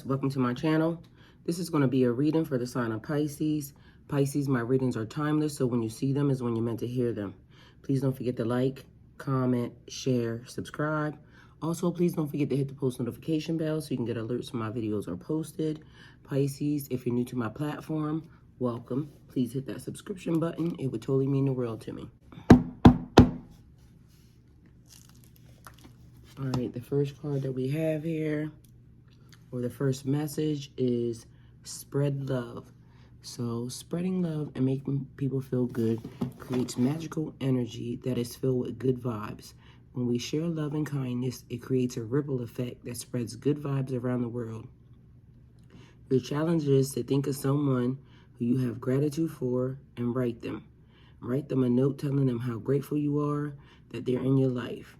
welcome to my channel. This is going to be a reading for the sign of Pisces. Pisces, my readings are timeless, so when you see them is when you're meant to hear them. Please don't forget to like, comment, share, subscribe. Also, please don't forget to hit the post notification bell so you can get alerts when my videos are posted. Pisces, if you're new to my platform, welcome. Please hit that subscription button. It would totally mean the world to me. All right, the first card that we have here, or the first message, is spread love. So spreading love and making people feel good creates magical energy that is filled with good vibes. When we share love and kindness, it creates a ripple effect that spreads good vibes around the world. Your challenge is to think of someone who you have gratitude for and write them. Write them a note telling them how grateful you are that they're in your life.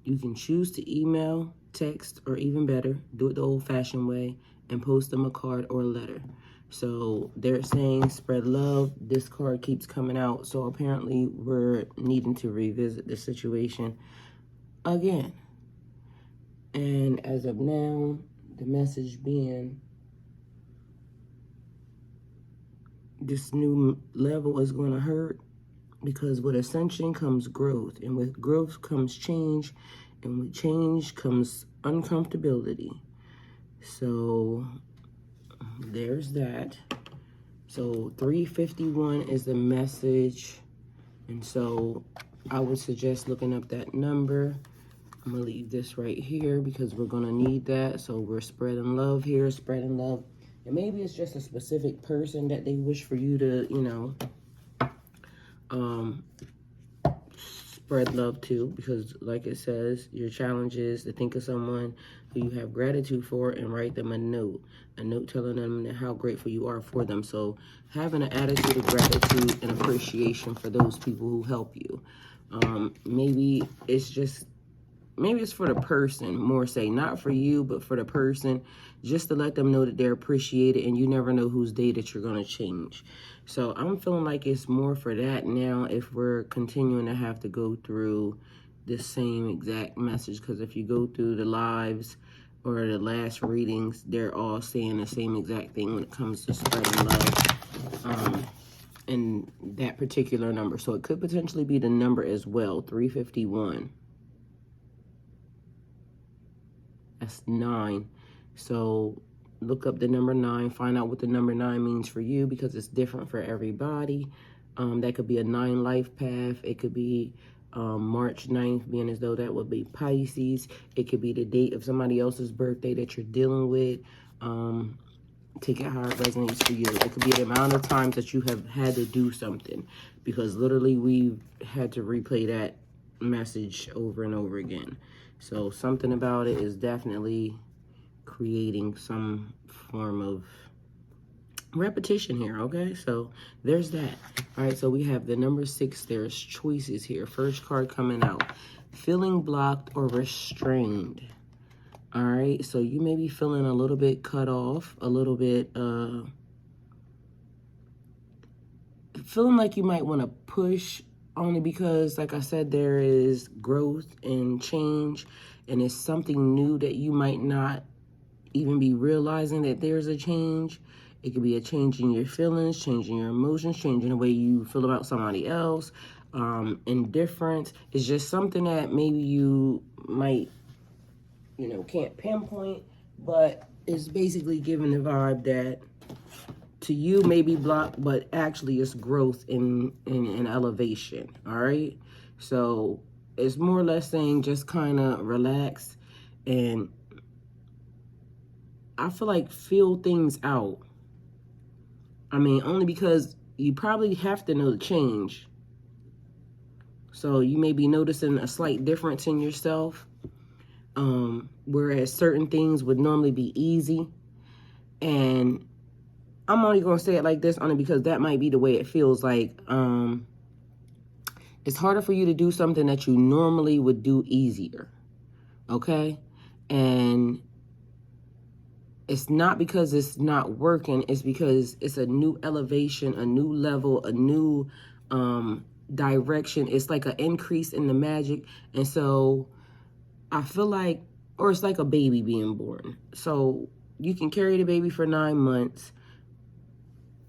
You can choose to email, text, or even better, do it the old-fashioned way and post them a card or a letter. So they're saying spread love. This card keeps coming out. So apparently we're needing to revisit the situation again. And as of now, the message being this new level is going to hurt, because with ascension comes growth, and with growth comes change, and with change comes uncomfortability. So there's that. So 351 is the message, and so I would suggest looking up that number. I'm gonna leave this right here because we're gonna need that. So we're spreading love here, spreading love. And maybe it's just a specific person that they wish for you to, spread love to, because like it says, your challenge is to think of someone who you have gratitude for and write them a note telling them how grateful you are for them. So having an attitude of gratitude and appreciation for those people who help you. Maybe it's for the person, more say, not for you, but for the person, just to let them know that they're appreciated, and you never know whose day that you're going to change. So I'm feeling like it's more for that now if we're continuing to have to go through the same exact message, because if you go through the lives or the last readings, they're all saying the same exact thing when it comes to spreading love in that particular number. So it could potentially be the number as well, 351. That's 9. So look up the number 9, find out what the number 9 means for you, because it's different for everybody. That could be a 9 life path. It could be March 9th, being as though that would be Pisces. It could be the date of somebody else's birthday that you're dealing with. Take it how it resonates for you. It could be the amount of times that you have had to do something, because literally we've had to replay that message over and over again. So something about it is definitely creating some form of repetition here, okay? So there's that. All right, so we have the number 6. There's choices here. First card coming out. Feeling blocked or restrained. All right, so you may be feeling a little bit cut off, a little bit, feeling like you might want to push, only because, like I said, there is growth and change, and it's something new that you might not even be realizing that there's a change. It could be a change in your feelings, changing your emotions, changing the way you feel about somebody else. Indifference is just something that maybe you might, can't pinpoint, but it's basically giving the vibe that to you may be blocked, but actually it's growth in elevation, all right? So it's more or less saying just kind of relax, and I feel like feel things out. I mean, only because you probably have to know the change. So you may be noticing a slight difference in yourself, whereas certain things would normally be easy. And I'm only going to say it like this only because that might be the way it feels like. It's harder for you to do something that you normally would do easier, okay? And it's not because it's not working. It's because it's a new elevation, a new level, a new direction. It's like an increase in the magic. And so I feel like, or it's like a baby being born. So you can carry the baby for 9 months.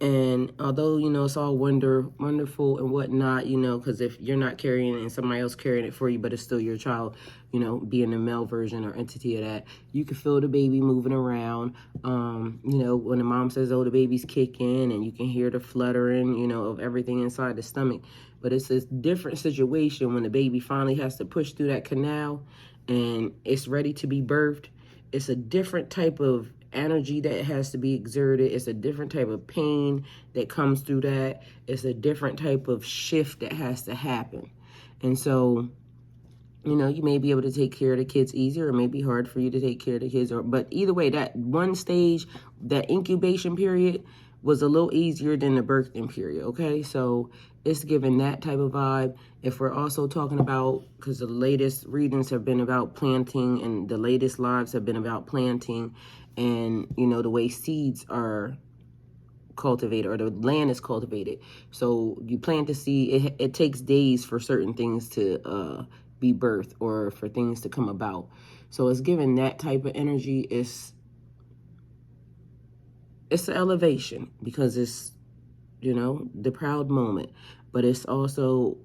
And although, you know, it's all wonderful and whatnot, you know, because if you're not carrying it and somebody else carrying it for you, but it's still your child, you know, being the male version or entity of that, you can feel the baby moving around. You know, when the mom says, oh, the baby's kicking, and you can hear the fluttering, you know, of everything inside the stomach. But it's a different situation when the baby finally has to push through that canal and it's ready to be birthed. It's a different type of energy that has to be exerted. It's a different type of pain that comes through that. It's a different type of shift that has to happen. And so, you know, you may be able to take care of the kids easier, or it may be hard for you to take care of the kids. But either way, that one stage, that incubation period, was a little easier than the birthing period, okay? So it's giving that type of vibe. If we're also talking about, because the latest readings have been about planting, and the latest lives have been about planting, and, you know, the way seeds are cultivated, or the land is cultivated. So you plant the seed, it takes days for certain things to be birthed, or for things to come about. So it's giving that type of energy. It's an elevation, because it's, you know, the proud moment, but it's also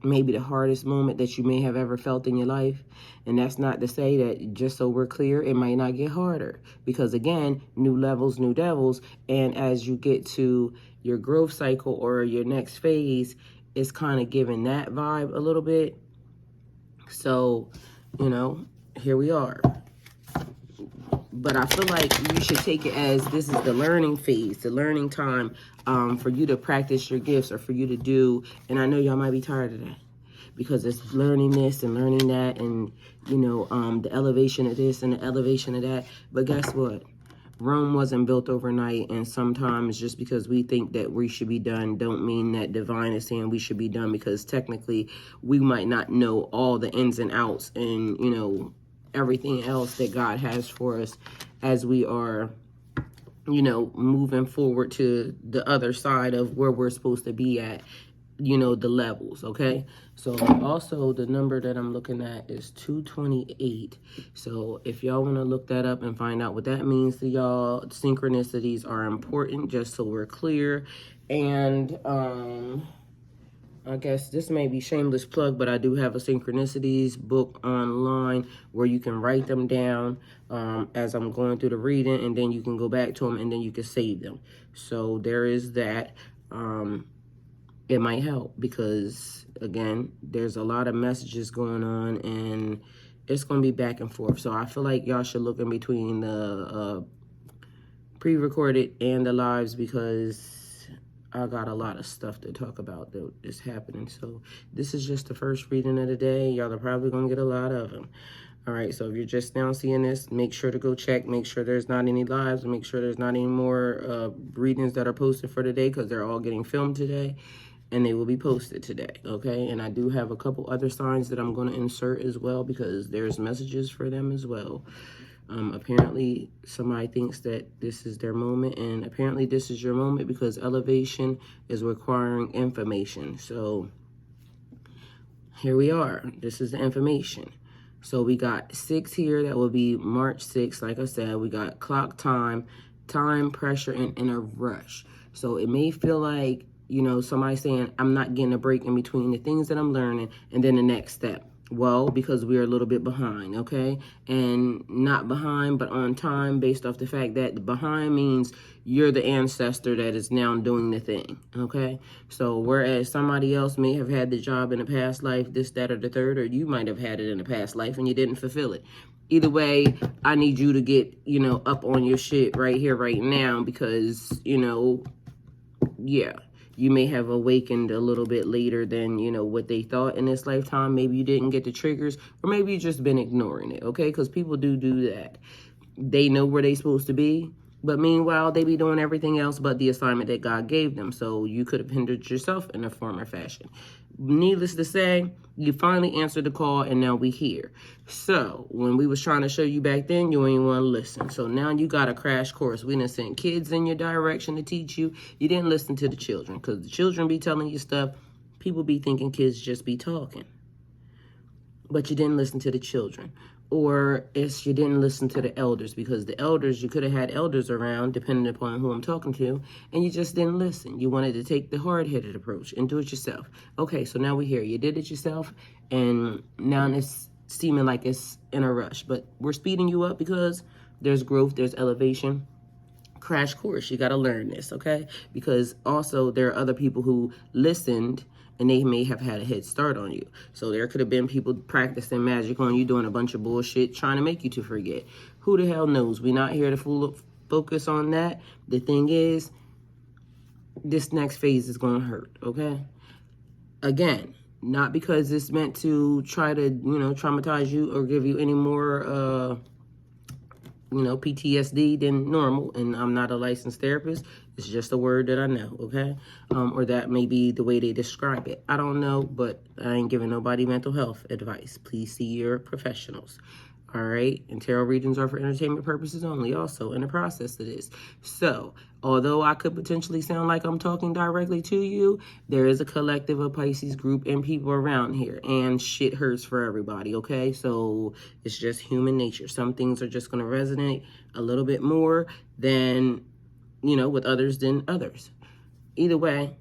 maybe the hardest moment that you may have ever felt in your life. And that's not to say that, just so we're clear, it might not get harder, because again, new levels, new devils. And as you get to your growth cycle or your next phase, it's kind of giving that vibe a little bit. So, you know, here we are. But I feel like you should take it as this is the learning phase, the learning time, for you to practice your gifts, or for you to do. And I know y'all might be tired of that, because it's learning this and learning that, and, you know, the elevation of this and the elevation of that. But guess what? Rome wasn't built overnight, and sometimes just because we think that we should be done don't mean that divine is saying we should be done, because technically we might not know all the ins and outs and, you know, everything else that God has for us as we are, you know, moving forward to the other side of where we're supposed to be at, you know, the levels, okay? So also the number that I'm looking at is 228. So if y'all want to look that up and find out what that means to y'all, synchronicities are important, just so we're clear. And I guess this may be shameless plug, but I do have a synchronicities book online where you can write them down as I'm going through the reading, and then you can go back to them, and then you can save them. So there is that. It might help, because again, there's a lot of messages going on, and it's going to be back and forth. So I feel like y'all should look in between the pre-recorded and the lives, because I got a lot of stuff to talk about that is happening. So this is just the first reading of the day. Y'all are probably going to get a lot of them. All right, so if you're just now seeing this, make sure to go check. Make sure there's not any lives. Make sure there's not any more readings that are posted for today, because they're all getting filmed today, and they will be posted today, okay? And I do have a couple other signs that I'm going to insert as well, because there's messages for them as well. Apparently, somebody thinks that this is their moment, and apparently this is your moment, because elevation is requiring information. So here we are. This is the information. So we got 6 here. That will be March 6th. Like I said, we got clock time, time, pressure, and in a rush. So it may feel like, you know, somebody saying, I'm not getting a break in between the things that I'm learning and then the next step. Well, because we're a little bit behind, okay? And not behind, but on time, based off the fact that the behind means you're the ancestor that is now doing the thing, okay? So whereas somebody else may have had the job in a past life, this, that, or the third, or you might have had it in a past life and you didn't fulfill it. Either way, I need you to get, you know, up on your shit right here, right now, because, you know, yeah. You may have awakened a little bit later than, you know, what they thought in this lifetime. Maybe you didn't get the triggers, or maybe you've just been ignoring it, okay? Because people do that. They know where they're supposed to be, but meanwhile, they be doing everything else but the assignment that God gave them. So you could have hindered yourself in a form or fashion. Needless to say, you finally answered the call, and now we here. So when we was trying to show you back then, you ain't want to listen. So now you got a crash course. We done sent kids in your direction to teach you. You didn't listen to the children, because the children be telling you stuff. People be thinking kids just be talking, but you didn't listen to the children. or it's you didn't listen to the elders, because the elders, you could have had elders around depending upon who I'm talking to, and you just didn't listen. You wanted to take the hard-headed approach and do it yourself. Okay, so now we're here. You did it yourself, and now it's seeming like it's in a rush, but we're speeding you up because there's growth, there's elevation. Crash course, you got to learn this, okay? Because also there are other people who listened and they may have had a head start on you. So there could have been people practicing magic on you, doing a bunch of bullshit, trying to make you to forget. Who the hell knows? We're not here to focus on that. The thing is, this next phase is going to hurt, okay? Again, not because it's meant to try to, traumatize you or give you any more, PTSD than normal, and I'm not a licensed therapist. It's just a word that I know, okay? Or that may be the way they describe it. I don't know, but I ain't giving nobody mental health advice. Please see your professionals, all right? And tarot readings are for entertainment purposes only, also, in the process of this. So, although I could potentially sound like I'm talking directly to you, there is a collective of Pisces group and people around here, and shit hurts for everybody, okay? So it's just human nature. Some things are just going to resonate a little bit more than, with others than others. Either way,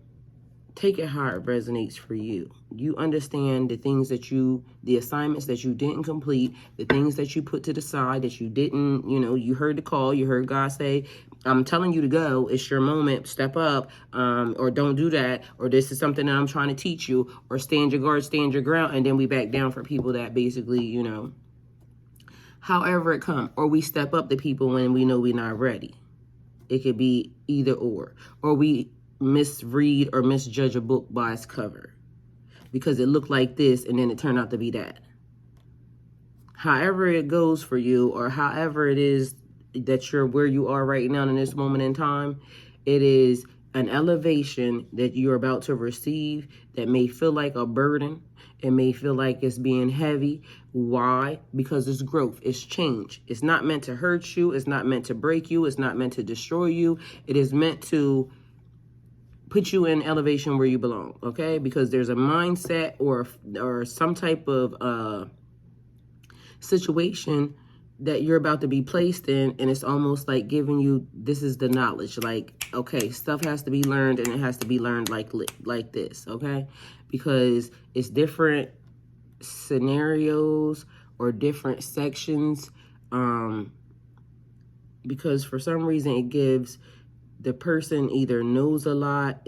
take it how it resonates for you. You understand the things that the assignments that you didn't complete, the things that you put to the side that you didn't, you heard the call, you heard God say, I'm telling you to go, it's your moment, step up, or don't do that, or this is something that I'm trying to teach you, or stand your guard, stand your ground, and then we back down for people that basically, however it come, or we step up to people when we know we're not ready. It could be either or we misread or misjudge a book by its cover because it looked like this and then it turned out to be that. However it goes for you, or however it is that you're where you are right now in this moment in time, it is an elevation that you're about to receive that may feel like a burden. It may feel like it's being heavy. Why? Because it's growth. It's change. It's not meant to hurt you. It's not meant to break you. It's not meant to destroy you. It is meant to put you in elevation where you belong, okay? Because there's a mindset or some type of situation that you're about to be placed in, and it's almost like giving you, this is the knowledge. Like, okay, stuff has to be learned, and it has to be learned like this, okay? Because it's different scenarios or different sections, because for some reason it gives the person either knows a lot,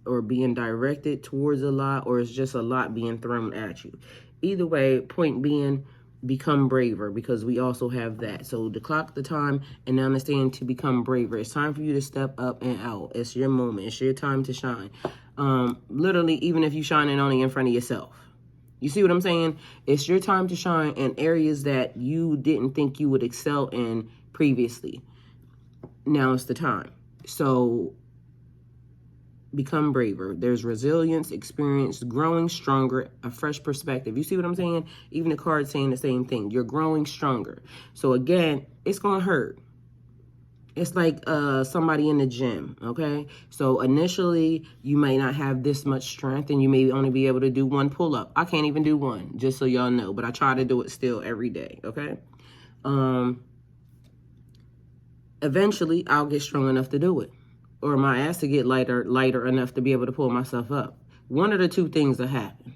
or being directed towards a lot, or it's just a lot being thrown at you. Either way, point being, become braver, because we also have that. So to clock the time and understand to become braver. It's time for you to step up and out. It's your moment. It's your time to shine. Literally, even if you're shining only in front of yourself. You see what I'm saying? It's your time to shine in areas that you didn't think you would excel in previously. Now it's the time. So become braver. There's resilience, experience, growing stronger, a fresh perspective. You see what I'm saying? Even the card's saying the same thing. You're growing stronger. So again, it's going to hurt. It's like somebody in the gym, okay? So initially, you may not have this much strength, and you may only be able to do one pull-up. I can't even do one, just so y'all know. But I try to do it still every day, okay? Eventually, I'll get strong enough to do it. Or my ass to get lighter enough to be able to pull myself up. One of the two things will happen.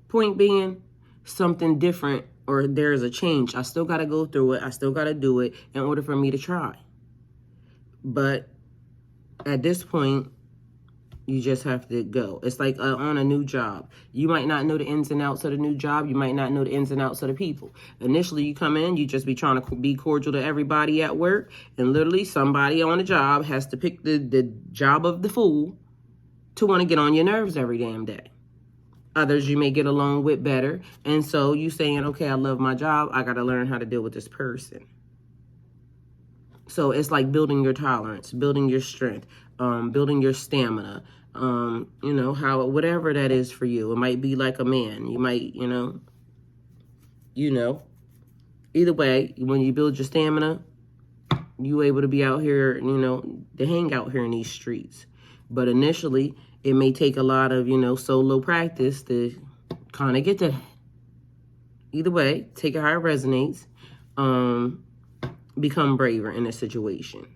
Point being, something different, or there's a change. I still got to go through it. I still got to do it in order for me to try. But at this point, you just have to go. It's like on a new job. You might not know the ins and outs of the new job. You might not know the ins and outs of the people. Initially, you come in, you just be trying to be cordial to everybody at work. And literally, somebody on the job has to pick the job of the fool to want to get on your nerves every damn day. Others you may get along with better. And so you saying, okay, I love my job. I got to learn how to deal with this person. So it's like building your tolerance, building your strength, building your stamina, whatever that is for you. It might be like a man. You might, either way, when you build your stamina, you able to be out here, to hang out here in these streets. But initially, it may take a lot of, solo practice to kind of get to that. Either way, take it how it resonates. Become braver in a situation.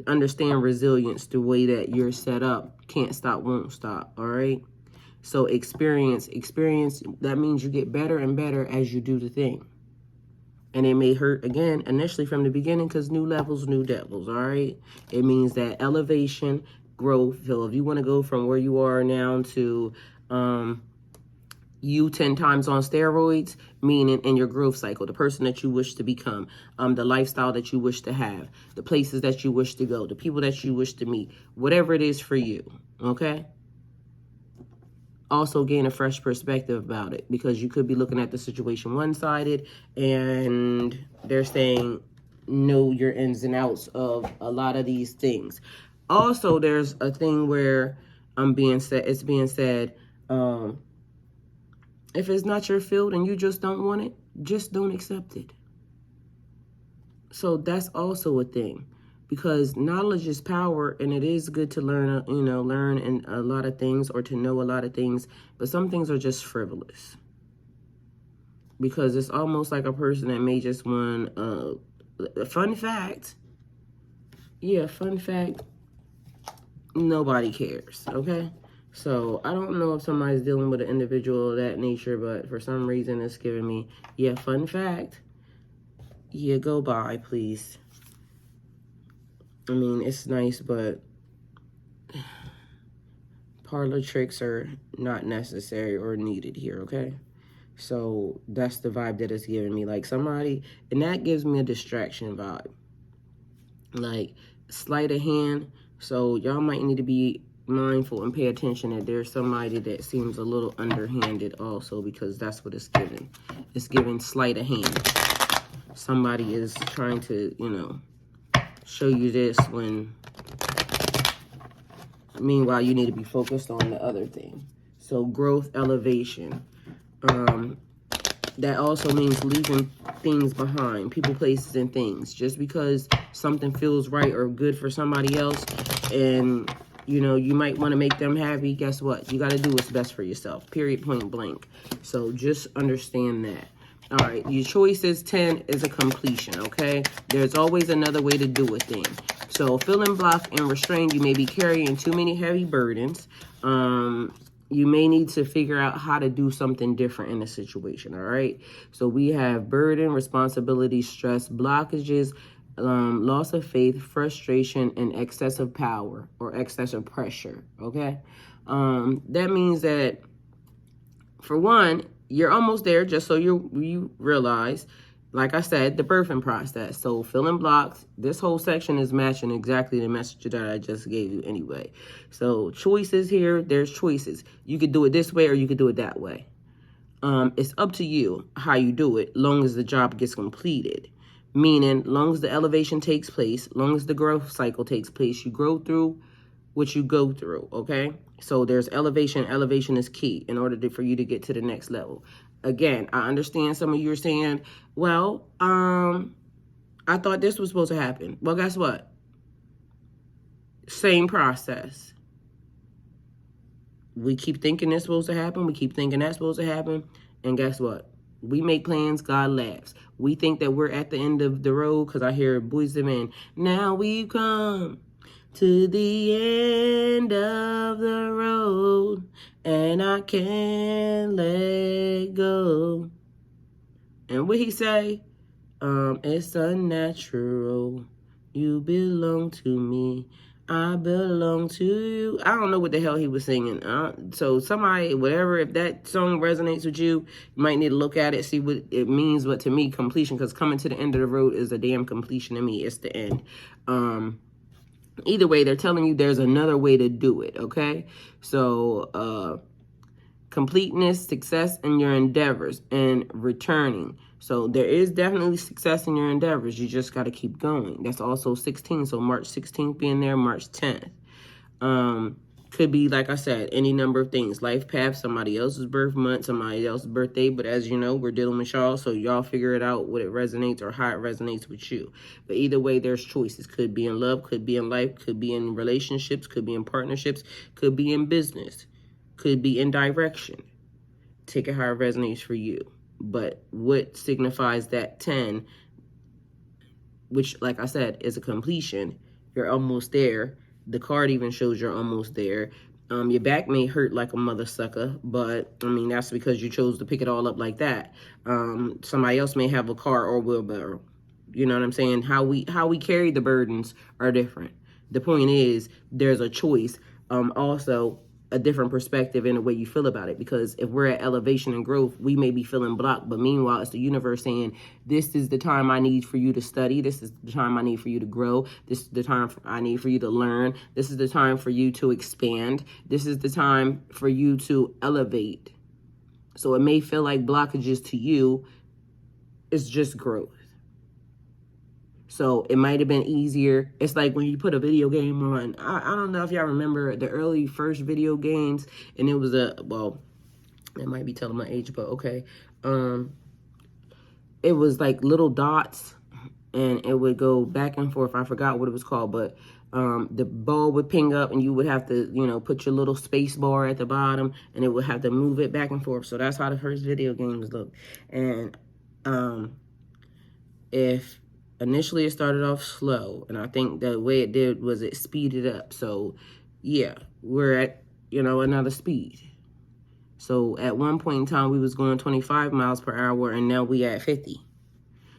Understand resilience, the way that you're set up. Can't stop, won't stop, all right? So experience, that means you get better and better as you do the thing. And it may hurt, again, initially from the beginning, because new levels, new devils, all right? It means that elevation, growth. So if you want to go from where you are now to you 10 times on steroids, meaning in your growth cycle, the person that you wish to become, the lifestyle that you wish to have, the places that you wish to go, the people that you wish to meet, whatever it is for you, okay? Also gain a fresh perspective about it, because you could be looking at the situation one-sided and they're saying know your ins and outs of a lot of these things. Also, there's a thing where it's being said, if it's not your field and you just don't want it, just don't accept it. So that's also a thing, because knowledge is power, and it is good to learn, learn in a lot of things, or to know a lot of things, but some things are just frivolous. Because it's almost like a person that may just want a fun fact. Yeah, fun fact. Nobody cares, okay? So I don't know if somebody's dealing with an individual of that nature, but for some reason it's giving me, yeah, fun fact. Yeah, go by, please. I mean, it's nice, but parlor tricks are not necessary or needed here, okay? So that's the vibe that it's giving me. Like somebody, and that gives me a distraction vibe. Like sleight of hand. So y'all might need to be mindful and pay attention that there's somebody that seems a little underhanded also, because that's what it's giving. It's giving sleight of hand. Somebody is trying to, show you this when meanwhile you need to be focused on the other thing. So growth, elevation. That also means leaving things behind, people, places, and things. Just because something feels right or good for somebody else, and you might want to make them happy, guess what? You got to do what's best for yourself, period, point blank. So just understand that. All right, your choice is 10 is a completion, okay? There's always another way to do a thing. So feeling blocked and restrained, you may be carrying too many heavy burdens. You may need to figure out how to do something different in a situation, all right? So we have burden, responsibility, stress, blockages, loss of faith, frustration, and excessive power or excessive pressure, okay? That means that, for one, you're almost there, just so you realize, like I said, the birthing process. So feeling blocked, this whole section is matching exactly the message that I just gave you anyway. So choices here, there's choices. You could do it this way or you could do it that way. It's up to you how you do it, long as the job gets completed. Meaning, long as the elevation takes place, long as the growth cycle takes place, you grow through what you go through, okay? So there's elevation. Elevation is key in order for you to get to the next level. Again, I understand some of you are saying, well, I thought this was supposed to happen. Well, guess what? Same process. We keep thinking this supposed to happen. We keep thinking that's supposed to happen. And guess what? We make plans, God laughs. We think that we're at the end of the road, because I hear Boys II Men. Now we've come to the end of the road, and I can't let go. And what he say? It's unnatural. You belong to me. I belong to you. I don't know what the hell he was singing. So somebody, whatever, if that song resonates with you, you might need to look at it, see what it means. But to me, completion, because coming to the end of the road is a damn completion to me. It's the end. Either way, they're telling you there's another way to do it, okay? So, completeness, success in your endeavors, and returning. So there is definitely success in your endeavors. You just got to keep going. That's also 16. So March 16th being there, March 10th. Could be, like I said, any number of things. Life path, somebody else's birth month, somebody else's birthday. But as you know, we're dealing with y'all, so y'all figure it out what it resonates or how it resonates with you. But either way, there's choices. Could be in love, could be in life, could be in relationships, could be in partnerships, could be in business, could be in direction. Take it how it resonates for you. But what signifies that 10, which, like I said, is a completion. You're almost there. The card even shows you're almost there. Your back may hurt like a mother sucker, but I mean, that's because you chose to pick it all up like that. Somebody else may have a car or wheelbarrow. You know what I'm saying? How we carry the burdens are different. The point is, there's a choice. Also, a different perspective in the way you feel about it. Because if we're at elevation and growth, we may be feeling blocked. But meanwhile, it's the universe saying, this is the time I need for you to study. This is the time I need for you to grow. This is the time I need for you to learn. This is the time for you to expand. This is the time for you to elevate. So it may feel like blockages to you. It's just growth. So it might have been easier. It's like when you put a video game on. I don't know if y'all remember the early first video games, and it was well, it might be telling my age, but okay. It was like little dots, and it would go back and forth. I forgot what it was called, but the ball would ping up, and you would have to, put your little space bar at the bottom, and it would have to move it back and forth. So that's how the first video games looked. And if initially it started off slow, and I think the way it did was it speeded up. So yeah, we're at, another speed. So at one point in time, we was going 25 miles per hour, and now we at 50.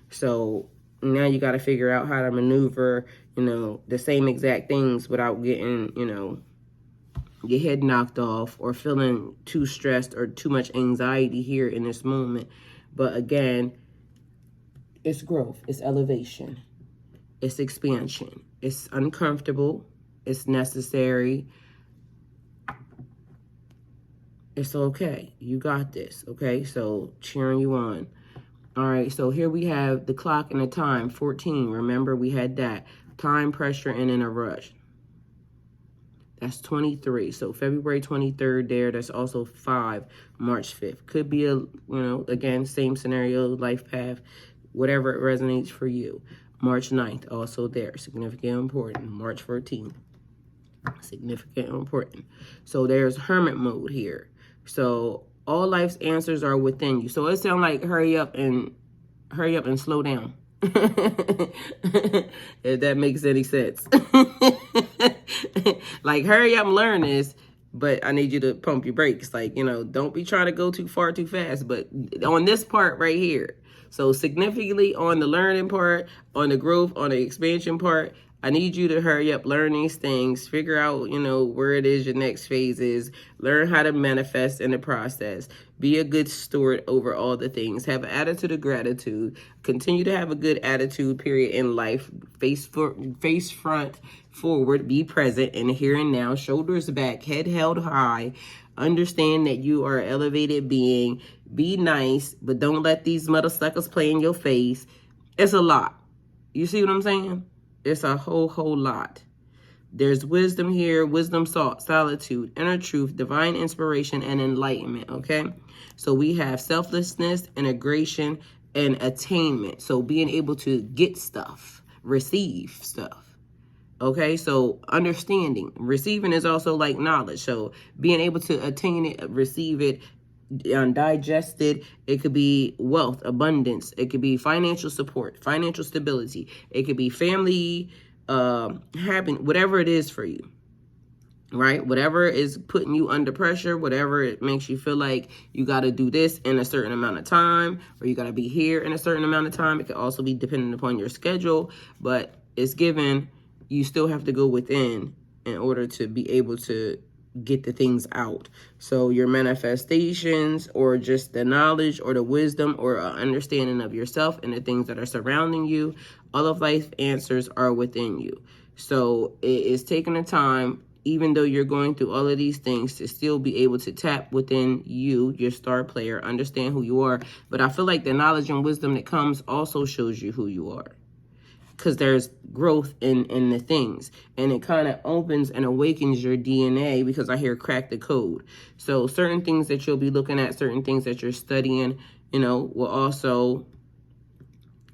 So now you got to figure out how to maneuver, the same exact things without getting, your head knocked off or feeling too stressed or too much anxiety here in this moment. But again, it's growth, it's elevation, it's expansion. It's uncomfortable, it's necessary. It's okay. You got this, okay? So cheering you on. All right, so here we have the clock and the time, 14. Remember, we had that. Time, pressure, and in a rush. That's 23. So February 23rd there. That's also 5, March 5th. Could be again, same scenario, life path, whatever it resonates for you. March 9th, also there. Significant, important. March 14th. Significant, important. So there's hermit mode here. So all life's answers are within you. So it sounds like hurry up and slow down. If that makes any sense. Like, hurry up and learn this, but I need you to pump your brakes. Like, don't be trying to go too far too fast. But on this part right here, so significantly on the learning part, on the growth, on the expansion part, I need you to hurry up, learn these things, figure out, where it is your next phase is, learn how to manifest in the process, be a good steward over all the things, have an attitude of gratitude, continue to have a good attitude, period, in life, face front forward, be present in the here and now, shoulders back, head held high, understand that you are an elevated being, be nice, but don't let these mother suckers play in your face. It's a lot. You see what I'm saying? It's a whole lot. There's wisdom here, wisdom, solitude, inner truth, divine inspiration, and enlightenment, okay? So we have selflessness, integration, and attainment. So being able to get stuff, receive stuff, okay? So understanding. Receiving is also like knowledge. So being able to attain it, receive it, digested, it could be wealth, abundance, it could be financial support, financial stability, it could be family, happiness, whatever it is for you, right? Whatever is putting you under pressure, whatever it makes you feel like you got to do this in a certain amount of time, or you got to be here in a certain amount of time. It could also be dependent upon your schedule, but it's given, you still have to go within in order to be able to get the things out. So your manifestations, or just the knowledge or the wisdom or understanding of yourself and the things that are surrounding you, all of life answers are within you. So it is taking the time, even though you're going through all of these things, to still be able to tap within you, your star player, understand who you are. But I feel like the knowledge and wisdom that comes also shows you who you are, because there's growth in the things, and it kind of opens and awakens your DNA, because I hear crack the code. So certain things that you'll be looking at, certain things that you're studying, will also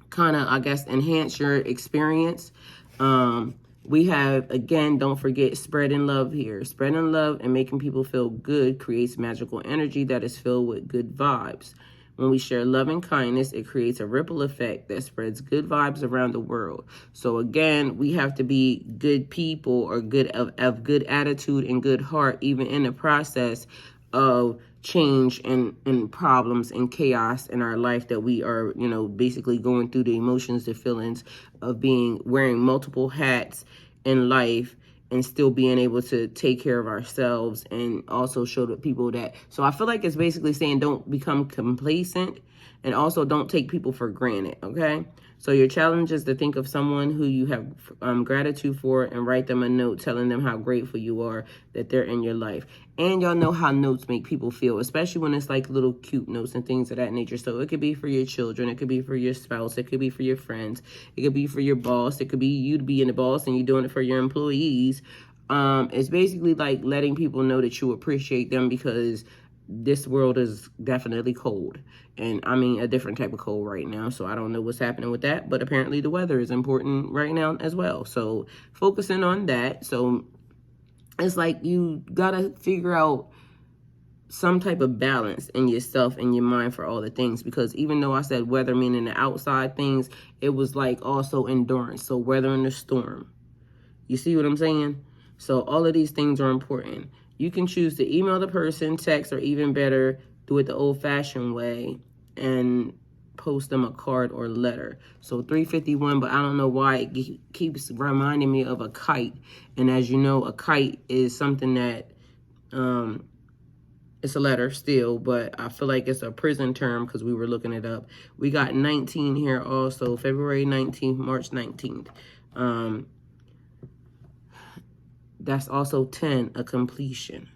kind of, I guess, enhance your experience. We have, again, don't forget, spreading love here. Spreading love and making people feel good creates magical energy that is filled with good vibes. When we share love and kindness, it creates a ripple effect that spreads good vibes around the world. So again, we have to be good people, or of good attitude and good heart, even in the process of change and problems and chaos in our life that we are, basically going through the emotions, the feelings of wearing multiple hats in life, and still being able to take care of ourselves and also show the people that. So I feel like it's basically saying don't become complacent, and also don't take people for granted, okay? So your challenge is to think of someone who you have gratitude for, and write them a note telling them how grateful you are that they're in your life. And y'all know how notes make people feel, especially when it's like little cute notes and things of that nature. So it could be for your children, it could be for your spouse, it could be for your friends, it could be for your boss, it could be you to be in the boss and you're doing it for your employees. It's basically like letting people know that you appreciate them, because this world is definitely cold, and I mean a different type of cold right now. So I don't know what's happening with that, but apparently the weather is important right now as well. So focusing on that. So it's like you gotta figure out some type of balance in yourself and your mind for all the things, because even though I said weather meaning the outside things, it was like also endurance. So weathering the storm. You see what I'm saying? So all of these things are important. You can choose to email the person, text, or even better, do it the old-fashioned way and post them a card or letter. So 351, but I don't know why it keeps reminding me of a kite. And as you know, a kite is something that, it's a letter still, but I feel like it's a prison term because we were looking it up. We got 19 here also, February 19th, March 19th. That's also 10, a completion.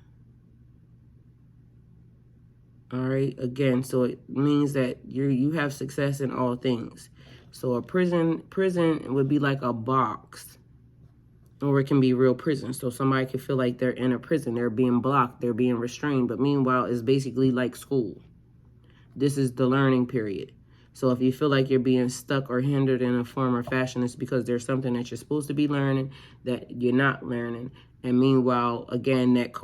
All right, again, so it means that you have success in all things. So a prison would be like a box, or it can be real prison. So somebody can feel like they're in a prison, they're being blocked, they're being restrained, but meanwhile, it's basically like school. This is the learning period. So if you feel like you're being stuck or hindered in a form or fashion, it's because there's something that you're supposed to be learning that you're not learning. And meanwhile, again, that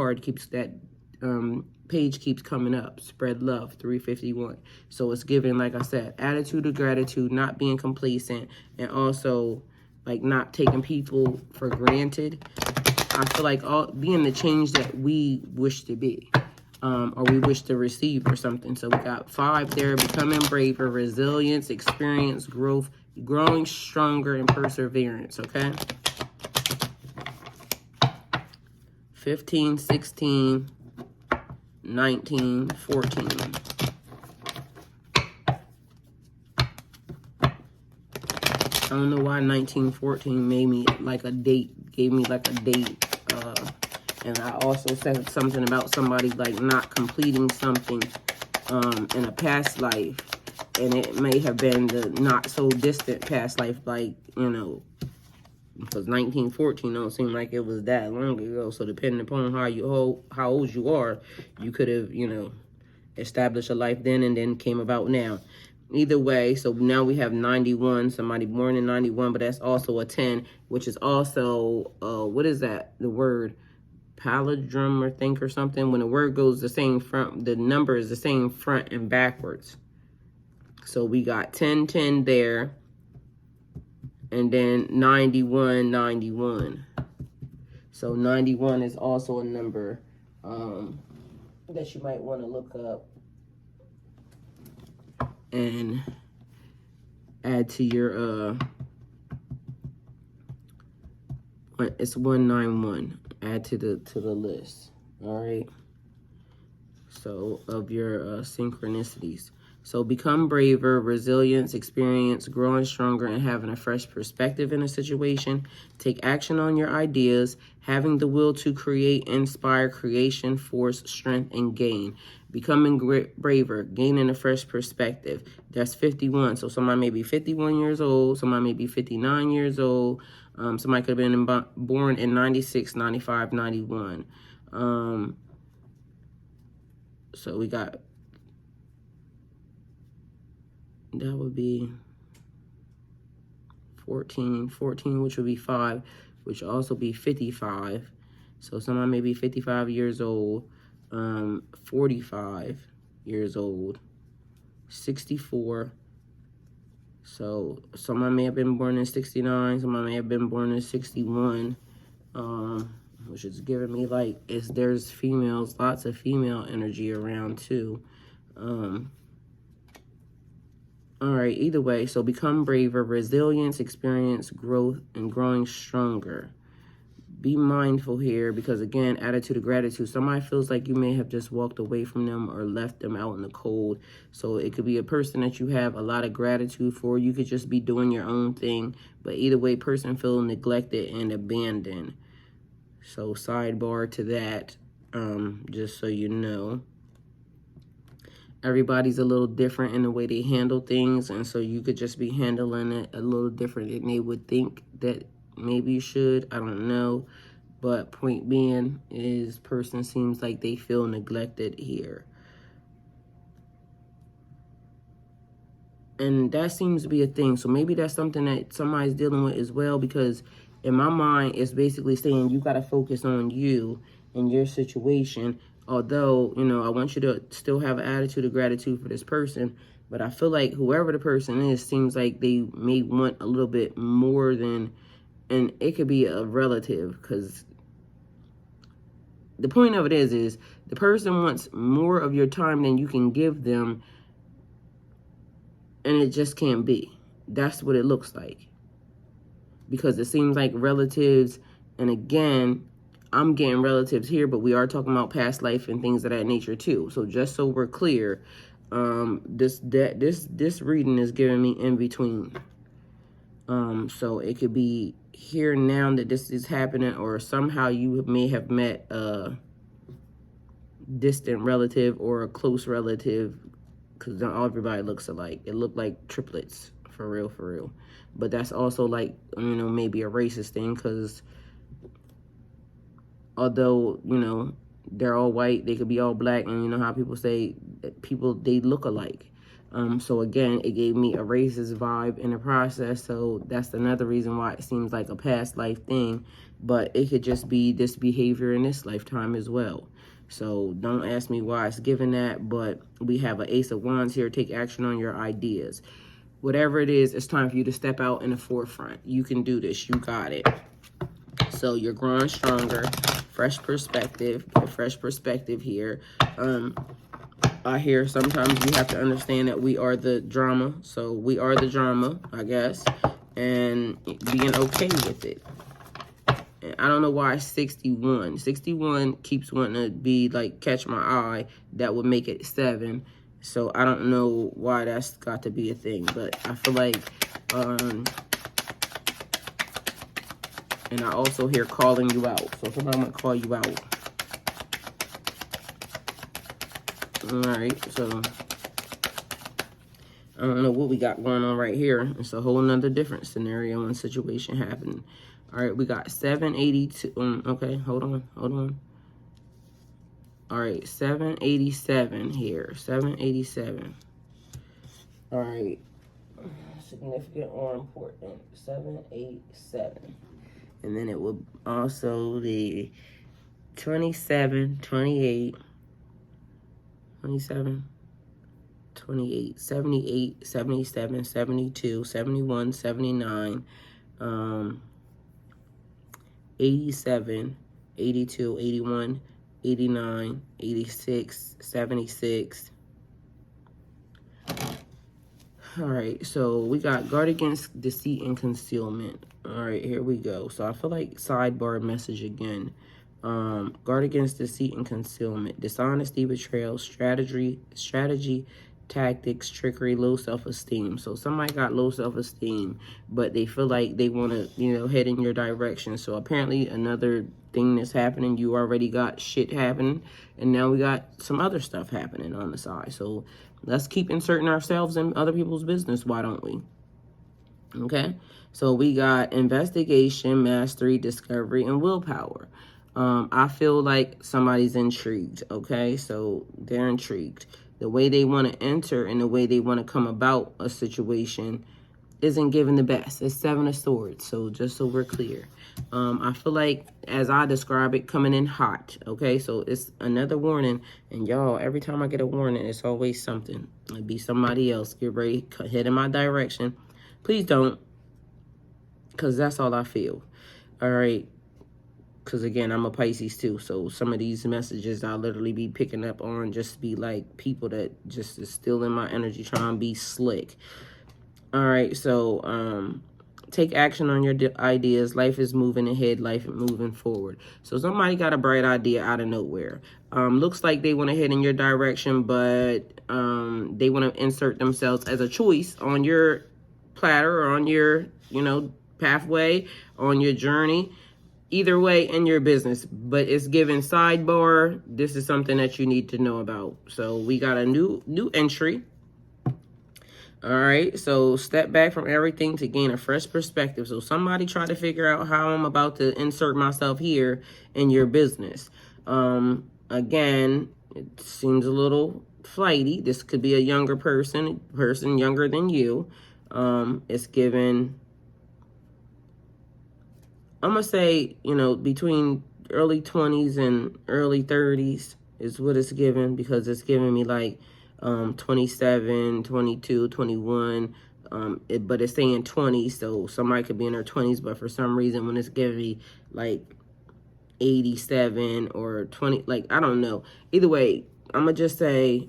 page keeps coming up. Spread love, 351. So it's giving, like I said, attitude of gratitude, not being complacent, and also like not taking people for granted. I feel like being the change that we wish to be. Or we wish to receive or something. So we got 5 there, becoming braver, resilience, experience, growth, growing stronger, and perseverance, okay? 15, 16, 19, 14. I don't know why 1914 made me like a date, gave me like a date. And I also said something about somebody like not completing something in a past life. And it may have been the not so distant past life, like, because 1914 don't seem like it was that long ago. So depending upon how old you are, you could have, established a life then and then came about now. Either way, so now we have 91, somebody born in 91, but that's also a 10, which is also, what is that? The word palindrome or think or something. When the word goes the same front, the number is the same front and backwards. So we got 10, 10 there. And then 91, 91. So 91 is also a number that you might want to look up and add to your, it's 191. Add to the list. All right. So of your synchronicities. So become braver, resilience, experience, growing stronger, and having a fresh perspective in a situation. Take action on your ideas, having the will to create, inspire, creation, force, strength, and gain. Becoming braver, gaining a fresh perspective. That's 51. So somebody may be 51 years old. Somebody may be 59 years old. Somebody could have been born in 96, 95, 91. So we got, that would be 14, which would be 5, which would also be 55. So someone may be 55 years old, 45 years old, 64. So someone may have been born in 69, someone may have been born in 61, which is giving me like, there's females, lots of female energy around too. All right, either way, so become braver, resilience, experience, growth, and growing stronger. Be mindful here because, again, attitude of gratitude. Somebody feels like you may have just walked away from them or left them out in the cold. So it could be a person that you have a lot of gratitude for. You could just be doing your own thing. But either way, person feels neglected and abandoned. So sidebar to that, just so you know. Everybody's a little different in the way they handle things, and so you could just be handling it a little different than they would think that maybe you should. I don't know, but point being is person seems like they feel neglected here. And that seems to be a thing. So maybe that's something that somebody's dealing with as well, because in my mind, it's basically saying you got to focus on you and your situation. Although, you know, I want you to still have an attitude of gratitude for this person, but I feel like whoever the person is seems like they may want a little bit more than, and it could be a relative, because the point of it is the person wants more of your time than you can give them, and it just can't be. That's what it looks like. Because it seems like relatives, and again, I'm getting relatives here, but we are talking about past life and things of that nature too. So just so we're clear, this reading is giving me in between. So it could be here now that this is happening, or somehow you may have met a distant relative or a close relative, because not everybody looks alike. It looked like triplets, for real. But that's also like, you know, maybe a racist thing, because although, you know, they're all white, they could be all black, and you know how people say people, they look alike. So again, it gave me a racist vibe in the process, so that's another reason why it seems like a past life thing, but it could just be this behavior in this lifetime as well. So don't ask me why it's given that, but we have an Ace of Wands here. Take action on your ideas. Whatever it is, it's time for you to step out in the forefront. You can do this. You got it. So you're growing stronger. Fresh perspective here. I hear sometimes you have to understand that we are the drama. So we are the drama, I guess, and being okay with it. And I don't know why 61. 61 keeps wanting to be like catch my eye. That would make it 7. So I don't know why that's got to be a thing, but I feel like, and I also hear calling you out. So somebody might call you out. All right, so I don't know what we got going on right here. It's a whole nother different scenario and situation happening. All right, we got 782. Okay, hold on. All right, 787 here. 787. All right, significant or important. 787. And then it will also the 27, 28, 27, 28, 78, 77, 72, 71, 79, 87, 82, 81, 89, 86, 76. All right, so we got guard against deceit and concealment. All right, here we go. So I feel like sidebar message again. Guard against deceit and concealment, dishonesty, betrayal, strategy, tactics, trickery, low self-esteem. So somebody got low self-esteem, but they feel like they want to, you know, head in your direction. So apparently another thing that's happening, you already got shit happening, and now we got some other stuff happening on the side. So let's keep inserting ourselves in other people's business, why don't we? Okay, so we got investigation, mastery, discovery, and willpower. I feel like somebody's intrigued, okay? So they're intrigued. The way they want to enter and the way they want to come about a situation isn't giving the best. It's Seven of Swords. So just so we're clear. I feel like, as I describe it, coming in hot. Okay, so it's another warning. And y'all, every time I get a warning, it's always something. It'd be somebody else. Get ready, head in my direction. Please don't. Because that's all I feel. All right. Because, again, I'm a Pisces, too. So some of these messages I'll literally be picking up on just be like people that just is still in my energy trying to be slick. All right. So take action on your ideas. Life is moving ahead. Life is moving forward. So somebody got a bright idea out of nowhere. Looks like they want to head in your direction, but they want to insert themselves as a choice on your platter or on your, pathway, on your journey. Either way, in your business, but it's given sidebar. This is something that you need to know about. So we got a new entry. All right, so step back from everything to gain a fresh perspective. So somebody try to figure out how I'm about to insert myself here in your business. Again, it seems a little flighty. This could be a younger person younger than you. It's given, I'm going to say, between early 20s and early 30s is what it's given, because it's giving me like 27, 22, 21, but it's saying 20, so somebody could be in their 20s, but for some reason when it's giving me like 87 or 20, like, I don't know. Either way, I'm going to just say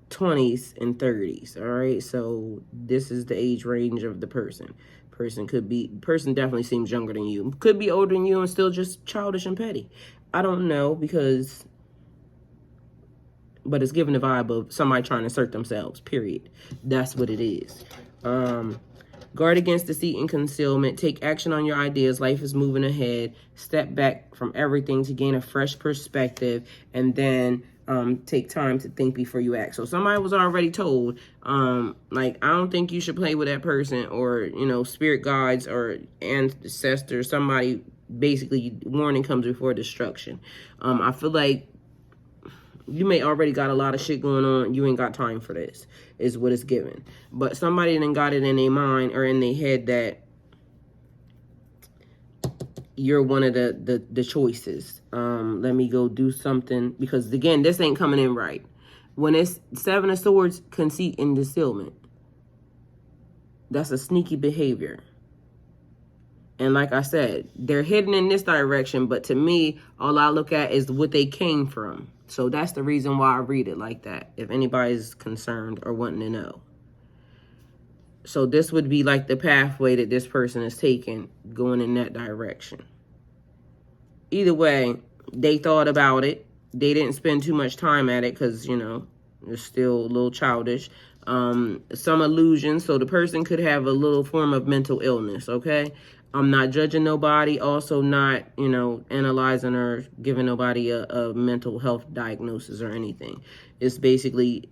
20s and 30s, all right? So this is the age range of the person. Person definitely seems younger than you. Could be older than you and still just childish and petty. I don't know, but it's giving the vibe of somebody trying to assert themselves, period. That's what it is. Guard against deceit and concealment. Take action on your ideas. Life is moving ahead. Step back from everything to gain a fresh perspective, and then take time to think before you act. So somebody was already told, like, I don't think you should play with that person, or, spirit guides or ancestors. Somebody, basically, warning comes before destruction. I feel like you may already got a lot of shit going on. You ain't got time for this, is what it's given. But somebody then got it in their mind or in their head that you're one of the choices. Let me go do something, because again, this ain't coming in right. When it's Seven of Swords, conceit and concealment, that's a sneaky behavior. And like I said, they're hidden in this direction, but to me, all I look at is what they came from. So that's the reason why I read it like that, if anybody's concerned or wanting to know. So this would be like the pathway that this person is taking, going in that direction. Either way, they thought about it. They didn't spend too much time at it because, they're still a little childish. Some illusions. So the person could have a little form of mental illness, okay? I'm not judging nobody. Also not, analyzing or giving nobody a mental health diagnosis or anything. It's basically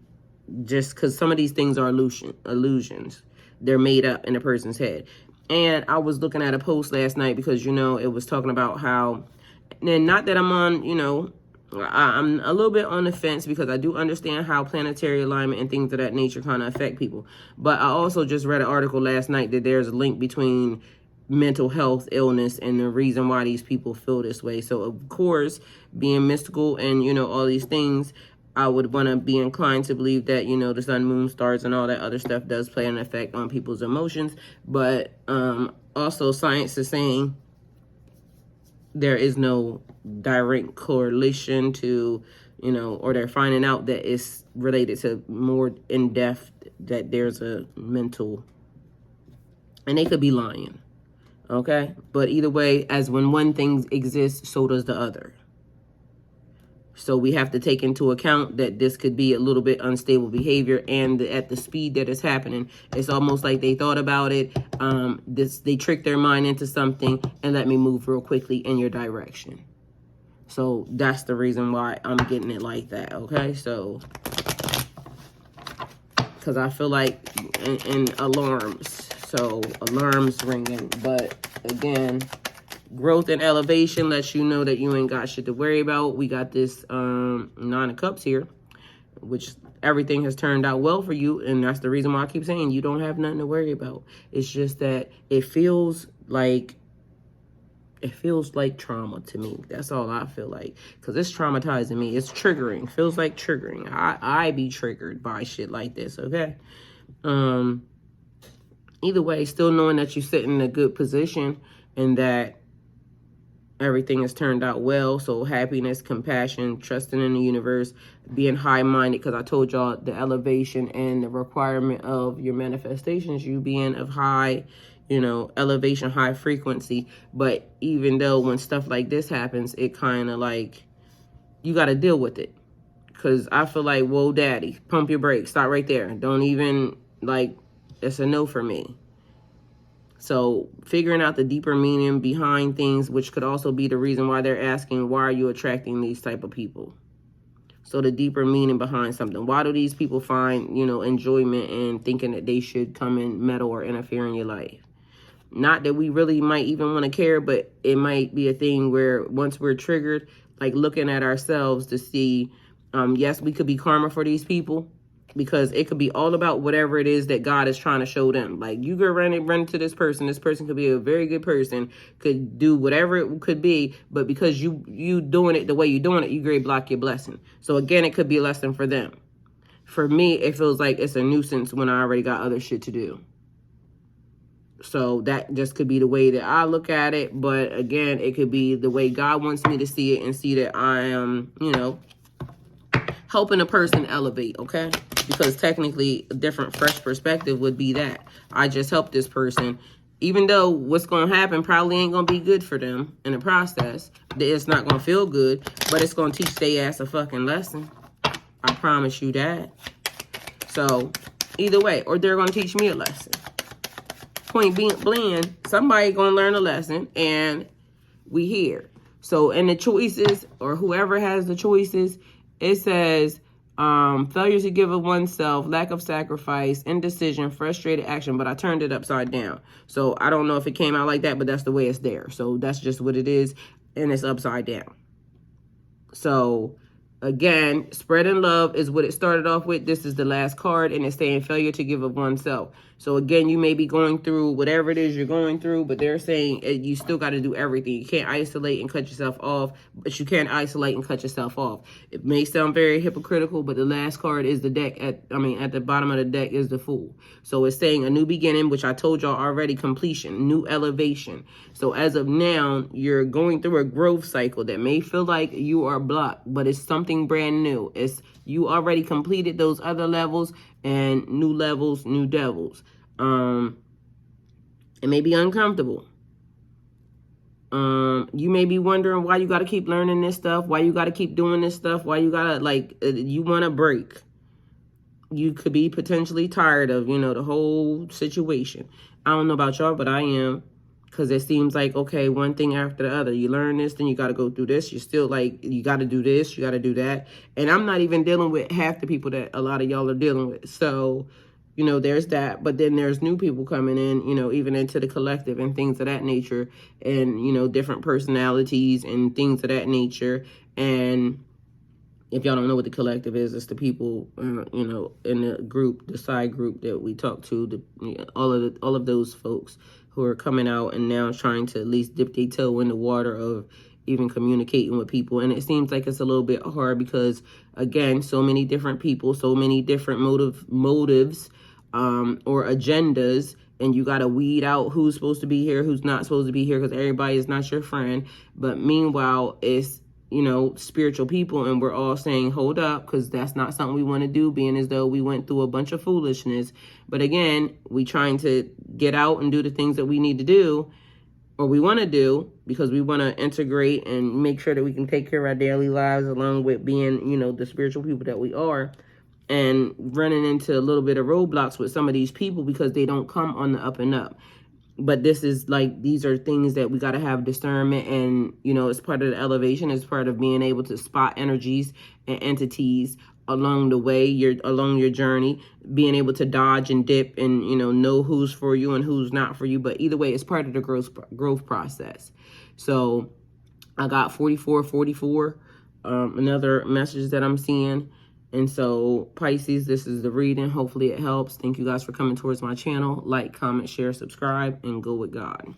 just because some of these things are illusions. They're made up in a person's head. And I was looking at a post last night because, it was talking about how, and not that I'm on, I'm a little bit on the fence, because I do understand how planetary alignment and things of that nature kind of affect people. But I also just read an article last night that there's a link between mental health illness and the reason why these people feel this way. So, of course, being mystical and, all these things, I would want to be inclined to believe that, the sun, moon, stars, and all that other stuff does play an effect on people's emotions. But also science is saying there is no direct correlation to, or they're finding out that it's related to more in depth, that there's a mental, and they could be lying. Okay? But either way, as when one thing exists, so does the other. So we have to take into account that this could be a little bit unstable behavior, and at the speed that it's happening, it's almost like they thought about it. They tricked their mind into something and let me move real quickly in your direction. So that's the reason why I'm getting it like that, okay? So, because I feel like in alarms. So alarms ringing, but again, growth and elevation lets you know that you ain't got shit to worry about. We got this 9 of Cups here, which everything has turned out well for you. And that's the reason why I keep saying you don't have nothing to worry about. It's just that it feels like trauma to me. That's all I feel like, because it's traumatizing me. It's triggering. Feels like triggering. I be triggered by shit like this. Okay. Either way, still knowing that you sit in a good position and that everything has turned out well. So happiness, compassion, trusting in the universe, being high-minded, because I told y'all the elevation and the requirement of your manifestations, you being of high, elevation, high frequency. But even though when stuff like this happens, it kind of like, you got to deal with it. Because I feel like, whoa, daddy, pump your brakes, stop right there. Don't even, it's a no for me. So figuring out the deeper meaning behind things, which could also be the reason why they're asking, why are you attracting these type of people? So the deeper meaning behind something. Why do these people find, enjoyment in thinking that they should come and meddle or interfere in your life? Not that we really might even want to care, but it might be a thing where once we're triggered, like looking at ourselves to see, yes, we could be karma for these people, because it could be all about whatever it is that God is trying to show them. Like, you go run to this person. This person could be a very good person, could do whatever it could be, but because you doing it the way you're doing it, you grade block your blessing. So again, it could be a lesson for them. For me, it feels like it's a nuisance when I already got other shit to do. So that just could be the way that I look at it. But again, it could be the way God wants me to see it, and see that I am, helping a person elevate, okay? Because technically, a different, fresh perspective would be that I just helped this person, even though what's going to happen probably ain't going to be good for them in the process. It's not going to feel good, but it's going to teach their ass a fucking lesson. I promise you that. So either way, or they're going to teach me a lesson. Point being, bland, somebody going to learn a lesson, and we here. So in the choices, or whoever has the choices, it says, failure to give of oneself, lack of sacrifice, indecision, frustrated action. But I turned it upside down. So I don't know if it came out like that, but that's the way it's there. So that's just what it is. And it's upside down. So again, spreading love is what it started off with. This is the last card, and it's saying failure to give of oneself. So again, you may be going through whatever it is you're going through, but they're saying you still got to do everything. You can't isolate and cut yourself off, but you can't isolate and cut yourself off. It may sound very hypocritical, but the last card is the deck. At the bottom of the deck is the Fool. So it's saying a new beginning, which I told y'all already, completion, new elevation. So as of now, you're going through a growth cycle that may feel like you are blocked, but it's something brand new. It's you already completed those other levels, and new levels, new devils. It may be uncomfortable. You may be wondering why you got to keep learning this stuff, why you got to keep doing this stuff, why you got to, you want to break. You could be potentially tired of, the whole situation. I don't know about y'all, but I am. Because it seems like, okay, one thing after the other. You learn this, then you got to go through this. You're still you got to do this, you got to do that. And I'm not even dealing with half the people that a lot of y'all are dealing with. So, there's that. But then there's new people coming in, even into the collective and things of that nature. And, different personalities and things of that nature. And if y'all don't know what the collective is, it's the people, in the group, the side group that we talk to, all of those folks who are coming out and now trying to at least dip their toe in the water of even communicating with people. And it seems like it's a little bit hard because, again, so many different people, so many different motives or agendas, and you got to weed out who's supposed to be here, who's not supposed to be here, because everybody is not your friend. But meanwhile, it's spiritual people, and we're all saying, hold up, because that's not something we want to do, being as though we went through a bunch of foolishness. But again, we trying to get out and do the things that we need to do, or we want to do, because we want to integrate and make sure that we can take care of our daily lives, along with being, the spiritual people that we are, and running into a little bit of roadblocks with some of these people because they don't come on the up and up. But this is these are things that we got to have discernment, and, it's part of the elevation. It's part of being able to spot energies and entities along the way, along your journey, being able to dodge and dip and, know who's for you and who's not for you. But either way, it's part of the growth process. So I got 4444, another message that I'm seeing. And so, Pisces, this is the reading. Hopefully it helps. Thank you guys for coming towards my channel. Like, comment, share, subscribe, and go with God.